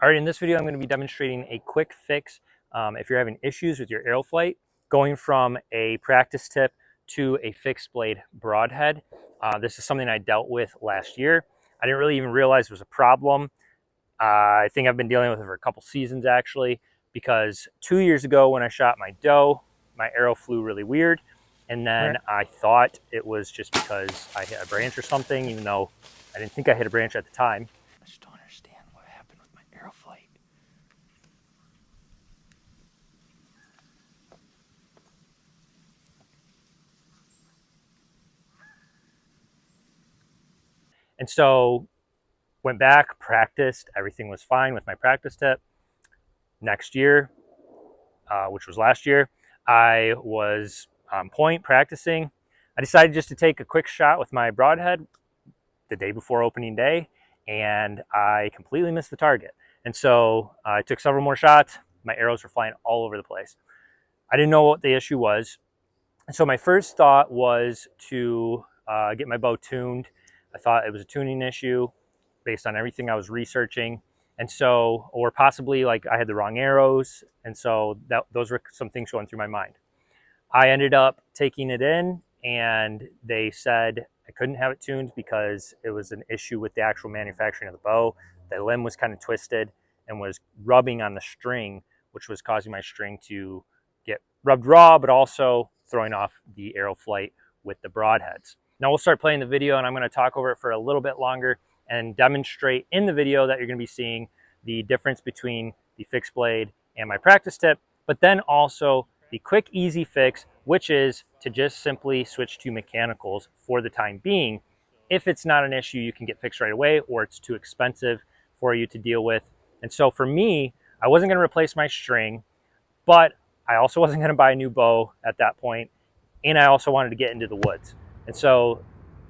All right, in this video, I'm going to be demonstrating a quick fix if you're having issues with your arrow flight, going from a practice tip to a fixed blade broadhead. This is something I dealt with last year. I didn't really even realize it was a problem. I think I've been dealing with it for a couple seasons actually, because 2 years ago when I shot my doe, my arrow flew really weird. And then I thought it was just because I hit a branch or something, even though I didn't think I hit a branch at the time. I just don't understand what happened with my arrow flight. And so went back, practiced, everything was fine with my practice tip. Next year, which was last year, I was on point practicing. I decided just to take a quick shot with my broadhead the day before opening day, and I completely missed the target. And so I took several more shots. My arrows were flying all over the place. I didn't know what the issue was. And so my first thought was to get my bow tuned. I thought it was a tuning issue based on everything I was researching. And so, or possibly like I had the wrong arrows. And so those were some things going through my mind. I ended up taking it in and they said I couldn't have it tuned because it was an issue with the actual manufacturing of the bow. The limb was kind of twisted and was rubbing on the string, which was causing my string to get rubbed raw, but also throwing off the arrow flight with the broadheads. Now we'll start playing the video and I'm going to talk over it for a little bit longer and demonstrate in the video that you're going to be seeing the difference between the fixed blade and my practice tip, but then also the quick, easy fix, which is to just simply switch to mechanicals for the time being. If it's not an issue you can get fixed right away, or it's too expensive for you to deal with. And so for me, I wasn't going to replace my string, but I also wasn't going to buy a new bow at that point, and I also wanted to get into the woods. And so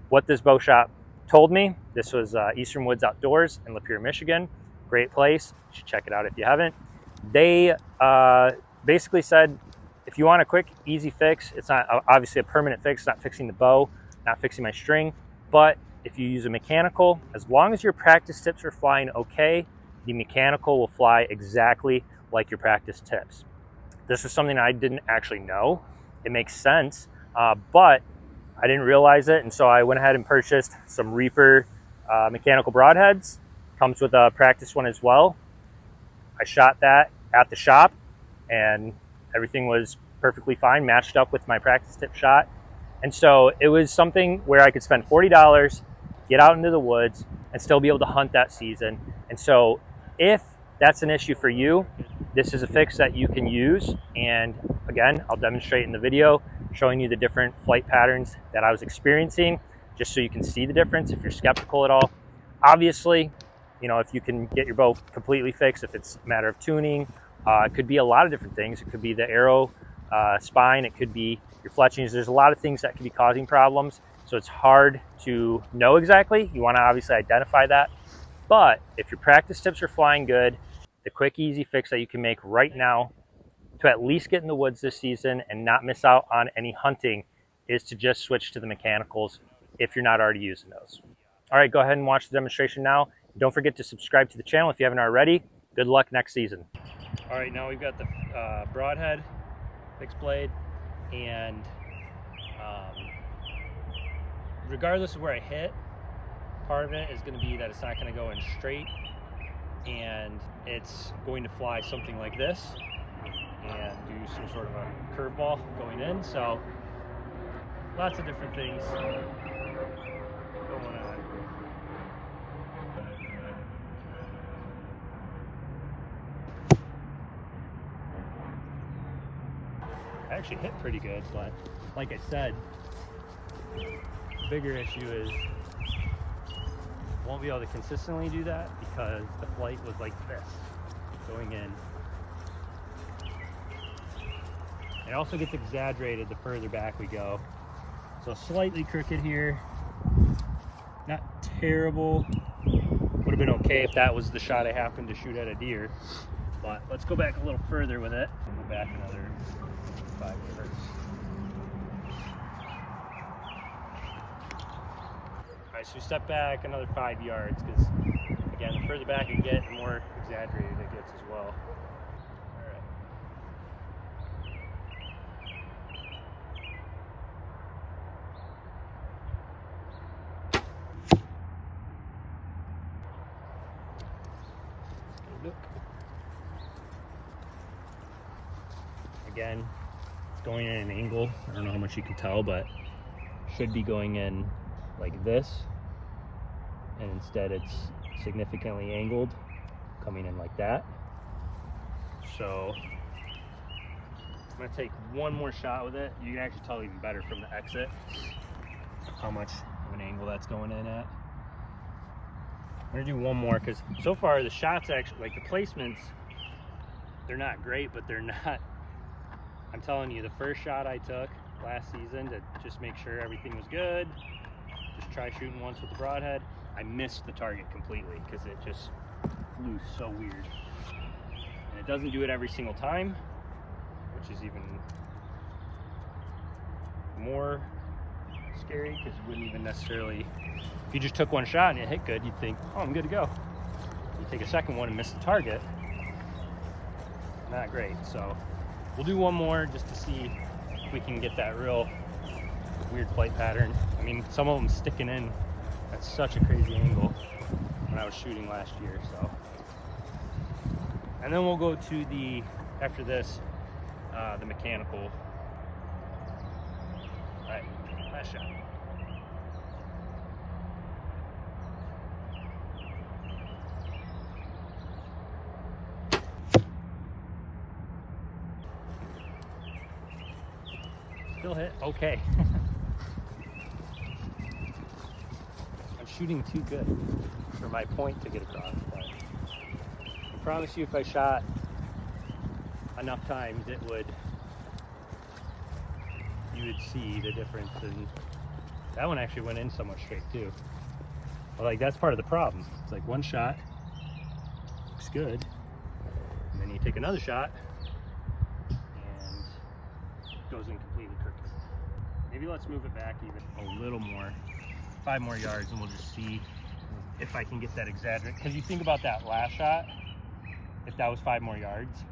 what this bow shop told me, this was Eastern Woods Outdoors in Lapeer, Michigan. Great place. You should check it out if you haven't. They basically said, if you want a quick, easy fix, it's not obviously a permanent fix, not fixing the bow, not fixing my string, but if you use a mechanical, as long as your practice tips are flying okay, the mechanical will fly exactly like your practice tips. This was something I didn't actually know. It makes sense, but I didn't realize it, and so I went ahead and purchased some Reaper mechanical broadheads. Comes with a practice one as well. I shot that at the shop, and everything was perfectly fine, matched up with my practice tip shot. And so it was something where I could spend $40, get out into the woods, and still be able to hunt that season. And so if that's an issue for you, this is a fix that you can use. And again, I'll demonstrate in the video, showing you the different flight patterns that I was experiencing, just so you can see the difference if you're skeptical at all. Obviously, you know, if you can get your bow completely fixed, if it's a matter of tuning, it could be a lot of different things. It could be the arrow spine, it could be your fletchings. There's a lot of things that could be causing problems. So it's hard to know exactly. You want to obviously identify that. But if your practice tips are flying good, the quick, easy fix that you can make right now to at least get in the woods this season and not miss out on any hunting is to just switch to the mechanicals if you're not already using those. All right, go ahead and watch the demonstration now. Don't forget to subscribe to the channel if you haven't already. Good luck next season. All right, now we've got the broadhead, fixed blade, and regardless of where I hit, part of it is going to be that it's not going to go in straight, and it's going to fly something like this and do some sort of a curveball going in. So lots of different things going on. I actually hit pretty good, but like I said, the bigger issue is won't be able to consistently do that because the flight was like this going in. It also gets exaggerated the further back we go. So slightly crooked here, not terrible. Would have been okay if that was the shot I happened to shoot at a deer. But let's go back a little further with it. Go back another 5 yards. All right, so we step back another 5 yards because again, the further back you get, the more exaggerated Look. Again, it's going in an angle. I don't know how much you can tell, but should be going in like this, and instead it's significantly angled, coming in like that. So I'm gonna take one more shot with it. You can actually tell even better from the exit how much of an angle that's going in at. I'm gonna do one more because so far the shots actually, like the placements, they're not great, but they're not, I'm telling you, the first shot I took last season to just make sure everything was good, just try shooting once with the broadhead, I missed the target completely because it just flew so weird. And it doesn't do it every single time, which is even more scary because you wouldn't even necessarily, if you just took one shot and it hit good, you'd think, oh, I'm good to go. You take a second one and miss the target, not great. So we'll do one more just to see if we can get that real weird flight pattern. I mean, some of them sticking in at such a crazy angle when I was shooting last year. So, and then we'll go to the, after this, the mechanical. All right, last shot. Still hit, okay. I'm shooting too good for my point to get across, but I promise you if I shot enough times, it would, you would see the difference. And that one actually went in somewhat straight too. But like, that's part of the problem. It's like one shot, looks good, and then you take another shot, and it goes in completely crooked. Maybe let's move it back even a little more, 5 more yards, and we'll just see if I can get that exaggerate. Because you think about that last shot, if that was 5 more yards,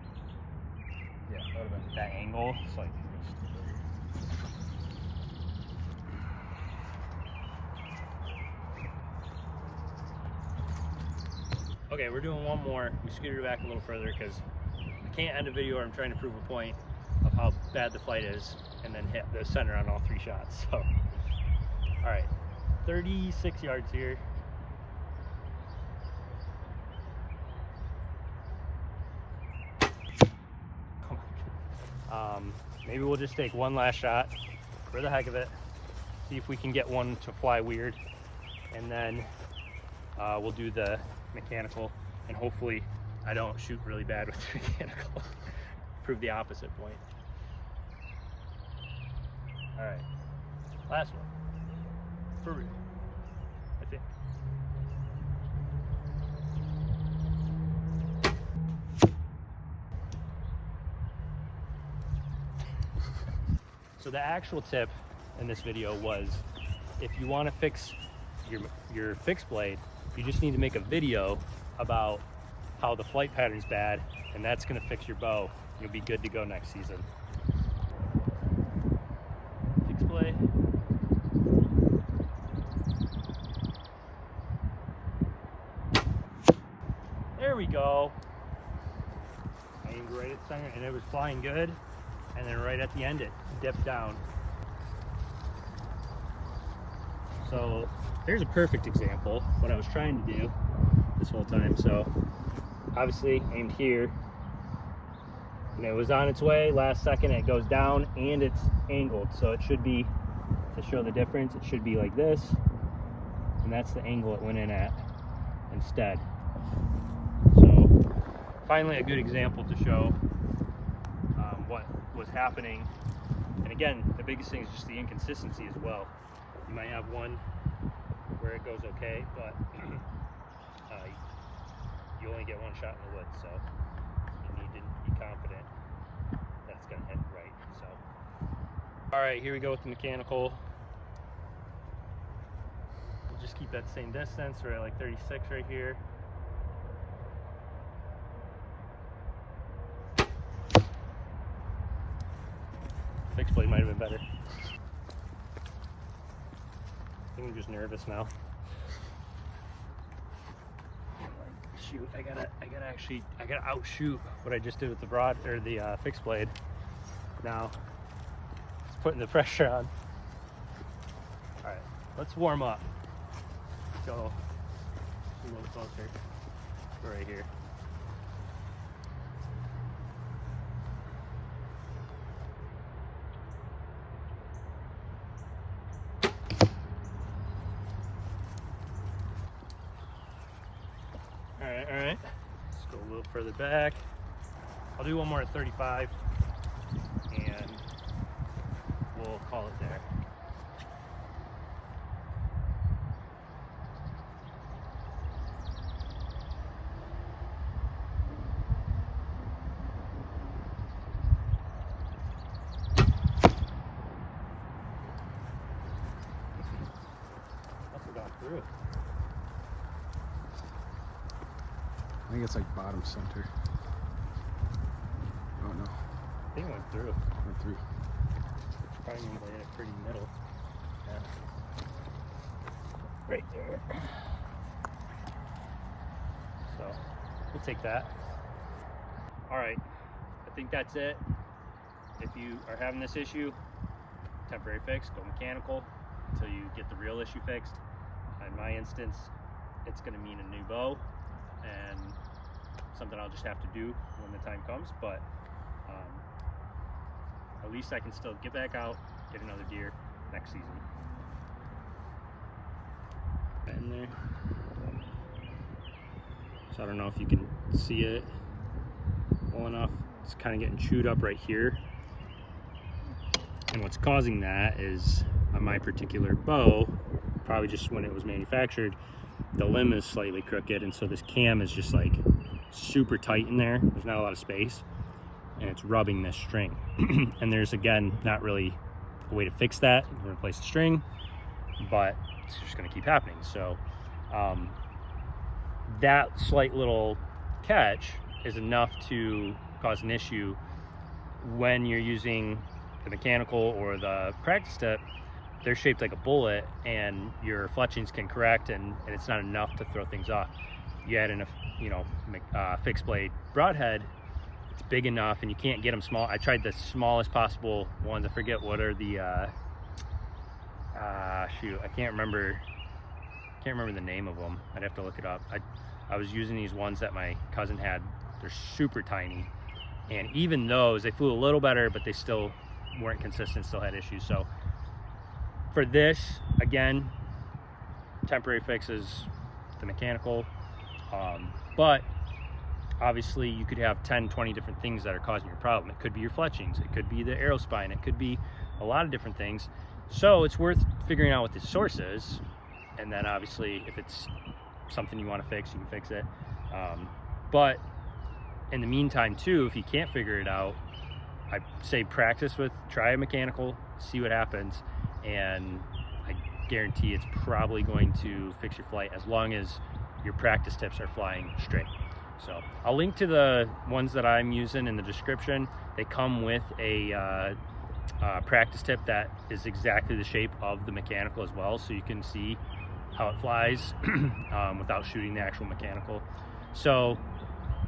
yeah, that would have been that angle. It's like, okay, we're doing one more. We scooted it back a little further because I can't end a video where I'm trying to prove a point of how bad the flight is and then hit the center on all 3 shots. So, all right, 36 yards here. Maybe we'll just take one last shot for the heck of it, see if we can get one to fly weird, and then we'll do the mechanical, and hopefully I don't shoot really bad with the mechanical. Prove the opposite point. All right, last one, for real, I think. So the actual tip in this video was, if you want to fix your fixed blade, you just need to make a video about how the flight pattern's bad, and that's going to fix your bow. You'll be good to go next season. Fixed blade. There we go. I aimed right at center, and it was flying good. And then right at the end, it dipped down. So there's a perfect example of what I was trying to do this whole time. So obviously aimed here, and it was on its way. Last second, it goes down, and it's angled. So it should be, to show the difference, it should be like this, and that's the angle it went in at instead. So finally, a good example to show what was happening. And again, the biggest thing is just the inconsistency as well. You might have one where it goes okay, but you only get one shot in the woods, so you need to be confident that it's going to hit right. So, all right, here we go with the mechanical. We'll just keep that same distance. We're at like 36 right here. Fixed blade might have been better. I think I'm just nervous now. shoot, I gotta outshoot what I just did with the broad or the fixed blade. Now it's putting the pressure on. All right, let's warm up. Go a little closer. Go right here. All right. Let's go a little further back. I'll do one more at 35, and we'll call it there. Must have gone through. I think it's like bottom center. Oh no. I think it went through. Went through. Which probably means I hit it pretty middle. Yeah. Right there. So we'll take that. All right, I think that's it. If you are having this issue, temporary fix, go mechanical until you get the real issue fixed. In my instance, it's gonna mean a new bow and something I'll just have to do when the time comes, but at least I can still get back out, get another deer next season. In there. So I don't know if you can see it well enough. It's kind of getting chewed up right here. And what's causing that is on my particular bow, probably just when it was manufactured, the limb is slightly crooked, and so this cam is just like super tight in there. There's not a lot of space, and it's rubbing this string. And there's, again, not really a way to fix that. You can replace the string, but it's just going to keep happening. So that slight little catch is enough to cause an issue when you're using the mechanical or the practice tip. They're shaped like a bullet, and your fletchings can correct, and it's not enough to throw things off. You add in a fixed blade broadhead, it's big enough, and you can't get them small. I tried the smallest possible ones. I forget what are the shoot, I can't remember the name of them. I'd have to look it up. I was using these ones that my cousin had. They're super tiny, and even those, they flew a little better, but they still weren't consistent, still had issues. So for this, again, temporary fix is the mechanical, but obviously you could have 10, 20 different things that are causing your problem. It could be your fletchings, it could be the arrow spine, it could be a lot of different things. So it's worth figuring out what the source is, and then obviously if it's something you want to fix, you can fix it. But in the meantime too, if you can't figure it out, I say try a mechanical, see what happens, and I guarantee it's probably going to fix your flight as long as your practice tips are flying straight. So I'll link to the ones that I'm using in the description. They come with a practice tip that is exactly the shape of the mechanical as well, so you can see how it flies without shooting the actual mechanical. So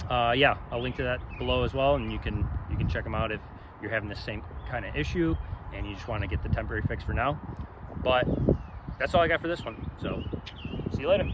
yeah, I'll link to that below as well, and you can check them out if you're having the same kind of issue and you just want to get the temporary fix for now. But that's all I got for this one, so see you later.